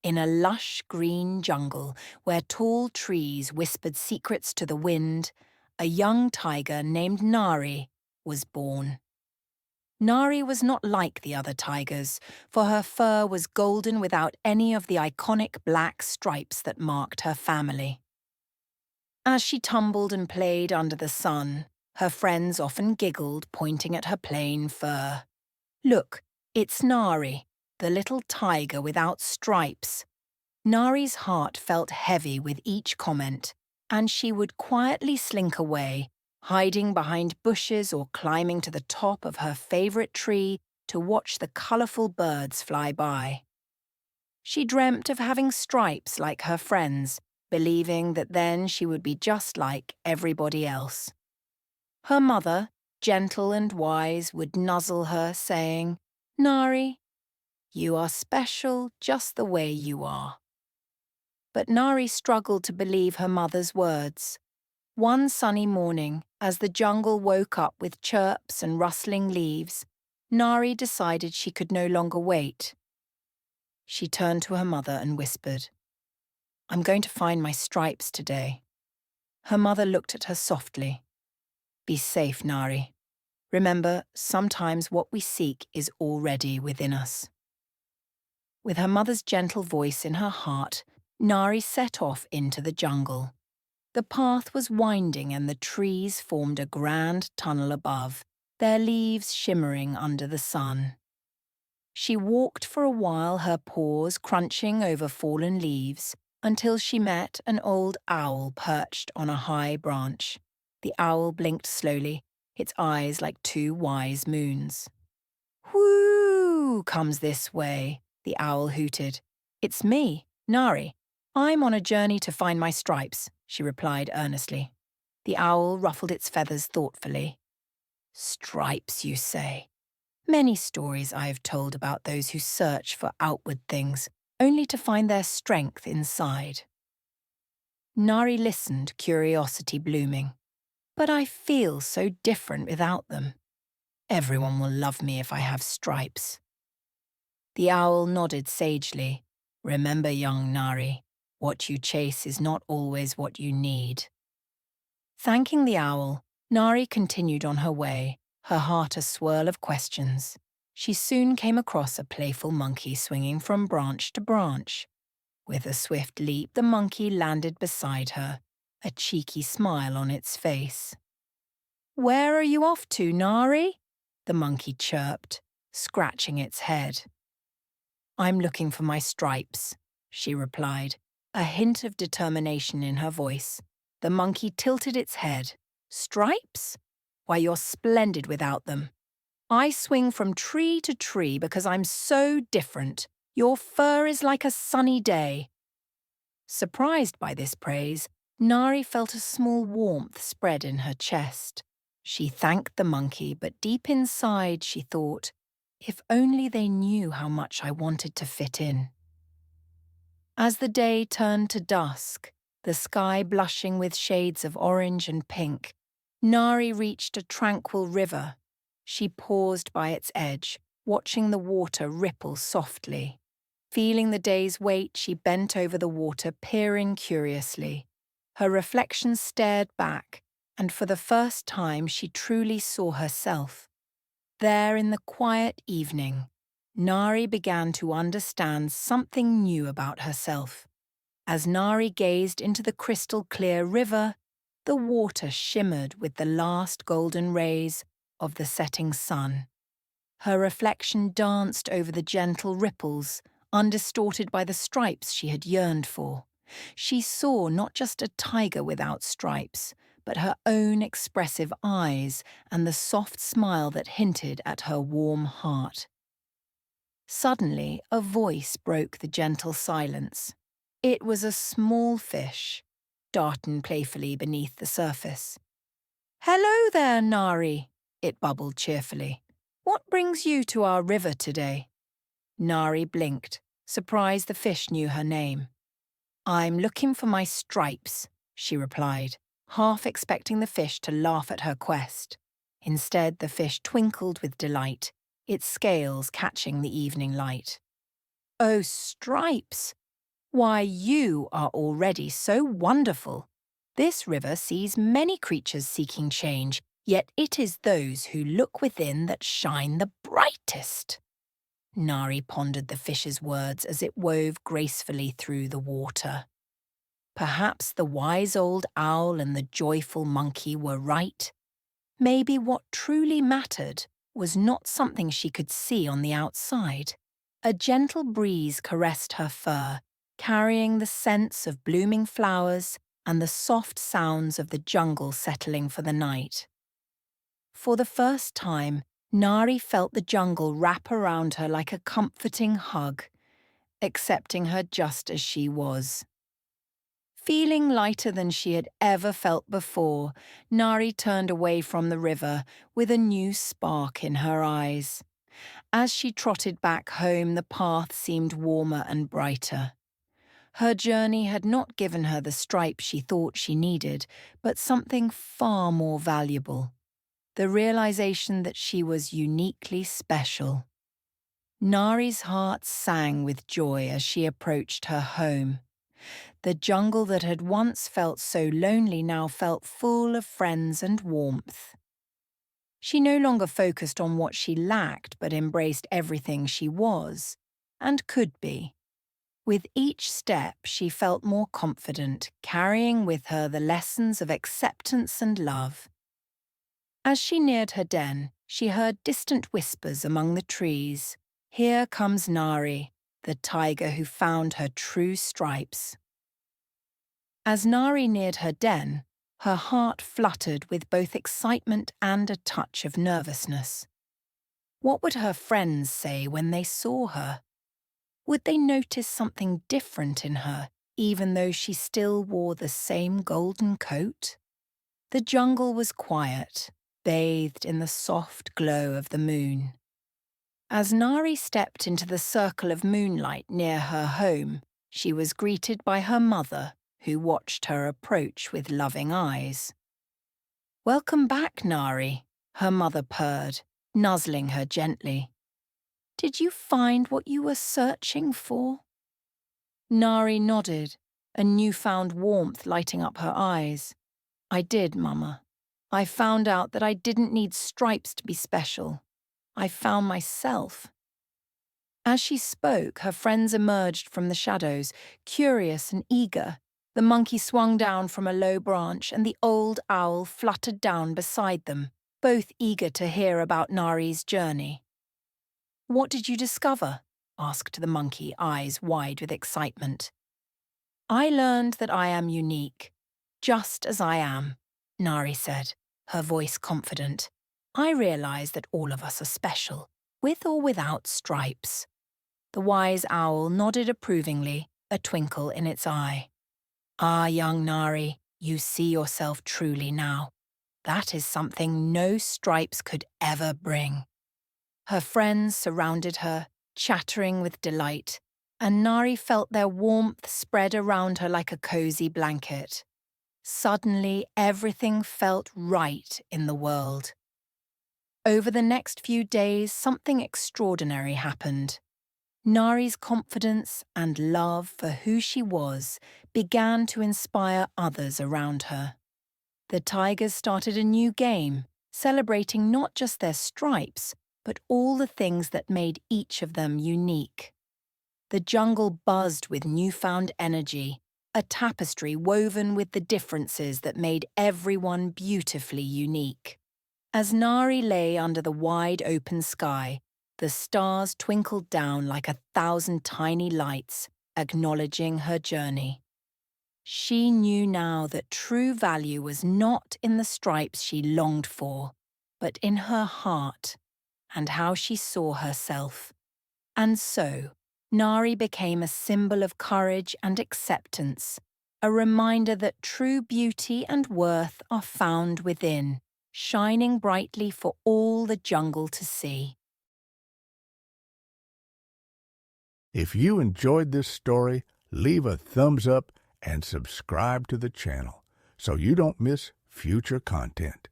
in a lush green jungle where tall trees whispered secrets to the wind, a young tiger named Nari was born. Nari was not like the other tigers, for her fur was golden without any of the iconic black stripes that marked her family. As she tumbled and played under the sun, her friends often giggled, pointing at her plain fur. "Look, it's Nari, the little tiger without stripes." Nari's heart felt heavy with each comment, and she would quietly slink away, hiding behind bushes or climbing to the top of her favorite tree to watch the colorful birds fly by. She dreamt of having stripes like her friends, believing that then she would be just like everybody else. Her mother, gentle and wise, would nuzzle her, saying, "Nari, you are special just the way you are." But Nari struggled to believe her mother's words. One sunny morning, as the jungle woke up with chirps and rustling leaves, Nari decided she could no longer wait. She turned to her mother and whispered, "I'm going to find my stripes today." Her mother looked at her softly. "Be safe, Nari. Remember, sometimes what we seek is already within us." With her mother's gentle voice in her heart, Nari set off into the jungle. The path was winding and the trees formed a grand tunnel above, their leaves shimmering under the sun. She walked for a while, her paws crunching over fallen leaves, until she met an old owl perched on a high branch. The owl blinked slowly, its eyes like two wise moons. "Whoo comes this way," the owl hooted. "It's me, Nari. I'm on a journey to find my stripes," she replied earnestly. The owl ruffled its feathers thoughtfully. "Stripes, you say? Many stories I have told about those who search for outward things, only to find their strength inside." Nari listened, curiosity blooming. "But I feel so different without them. Everyone will love me if I have stripes." The owl nodded sagely. "Remember, young Nari, what you chase is not always what you need." Thanking the owl, Nari continued on her way, her heart a swirl of questions. She soon came across a playful monkey swinging from branch to branch. With a swift leap, the monkey landed beside her, a cheeky smile on its face. "Where are you off to, Nari?" the monkey chirped, scratching its head. "I'm looking for my stripes," she replied, a hint of determination in her voice. The monkey tilted its head. "Stripes? Why, you're splendid without them. I swing from tree to tree because I'm so different. Your fur is like a sunny day." Surprised by this praise, Nari felt a small warmth spread in her chest. She thanked the monkey, but deep inside she thought, if only they knew how much I wanted to fit in. As the day turned to dusk, the sky blushing with shades of orange and pink, Nari reached a tranquil river. She paused by its edge, watching the water ripple softly. Feeling the day's weight, she bent over the water, peering curiously. Her reflection stared back, and for the first time she truly saw herself. There in the quiet evening, Nari began to understand something new about herself. As Nari gazed into the crystal-clear river, the water shimmered with the last golden rays of the setting sun. Her reflection danced over the gentle ripples, undistorted by the stripes she had yearned for. She saw not just a tiger without stripes, but her own expressive eyes and the soft smile that hinted at her warm heart. Suddenly, a voice broke the gentle silence. It was a small fish, darting playfully beneath the surface. "Hello there, Nari," it bubbled cheerfully. "What brings you to our river today?" Nari blinked, surprised the fish knew her name. "I'm looking for my stripes," she replied, half expecting the fish to laugh at her quest. Instead, the fish twinkled with delight, its scales catching the evening light. "Oh, stripes! Why, you are already so wonderful. This river sees many creatures seeking change, yet it is those who look within that shine the brightest. Nari pondered the fish's words as it wove gracefully through the water. Perhaps the wise old owl and the joyful monkey were right. Maybe what truly mattered was not something she could see on the outside. A gentle breeze caressed her fur, carrying the scents of blooming flowers and the soft sounds of the jungle settling for the night. For the first time, Nari felt the jungle wrap around her like a comforting hug, accepting her just as she was. Feeling lighter than she had ever felt before, Nari turned away from the river with a new spark in her eyes. As she trotted back home, the path seemed warmer and brighter. Her journey had not given her the stripes she thought she needed, but something far more valuable: the realization that she was uniquely special. Nari's heart sang with joy as she approached her home. The jungle that had once felt so lonely now felt full of friends and warmth. She no longer focused on what she lacked, but embraced everything she was and could be. With each step, she felt more confident, carrying with her the lessons of acceptance and love. As she neared her den, she heard distant whispers among the trees. Here comes Nari, the tiger who found her true stripes. As Nari neared her den, her heart fluttered with both excitement and a touch of nervousness. What would her friends say when they saw her? Would they notice something different in her, even though she still wore the same golden coat? The jungle was quiet, bathed in the soft glow of the moon. As Nari stepped into the circle of moonlight near her home, she was greeted by her mother, who watched her approach with loving eyes. "Welcome back, Nari," her mother purred, nuzzling her gently. "Did you find what you were searching for?" Nari nodded, a newfound warmth lighting up her eyes. "I did, Mama. I found out that I didn't need stripes to be special. I found myself." As she spoke, her friends emerged from the shadows, curious and eager. The monkey swung down from a low branch, and the old owl fluttered down beside them, both eager to hear about Nari's journey. "What did you discover?" asked the monkey, eyes wide with excitement. "I learned that I am unique, just as I am," Nari said, her voice confident. "I realize that all of us are special, with or without stripes." The wise owl nodded approvingly, a twinkle in its eye. "Ah, young Nari, you see yourself truly now. That is something no stripes could ever bring." Her friends surrounded her, chattering with delight, and Nari felt their warmth spread around her like a cozy blanket. Suddenly, everything felt right in the world. Over the next few days, something extraordinary happened. Nari's confidence and love for who she was began to inspire others around her. The tigers started a new game, celebrating not just their stripes, but all the things that made each of them unique. The jungle buzzed with newfound energy, a tapestry woven with the differences that made everyone beautifully unique. As Nari lay under the wide open sky, the stars twinkled down like 1,000 tiny lights, acknowledging her journey. She knew now that true value was not in the stripes she longed for, but in her heart and how she saw herself. And so, Nari became a symbol of courage and acceptance, a reminder that true beauty and worth are found within, shining brightly for all the jungle to see. If you enjoyed this story, leave a thumbs up and subscribe to the channel so you don't miss future content.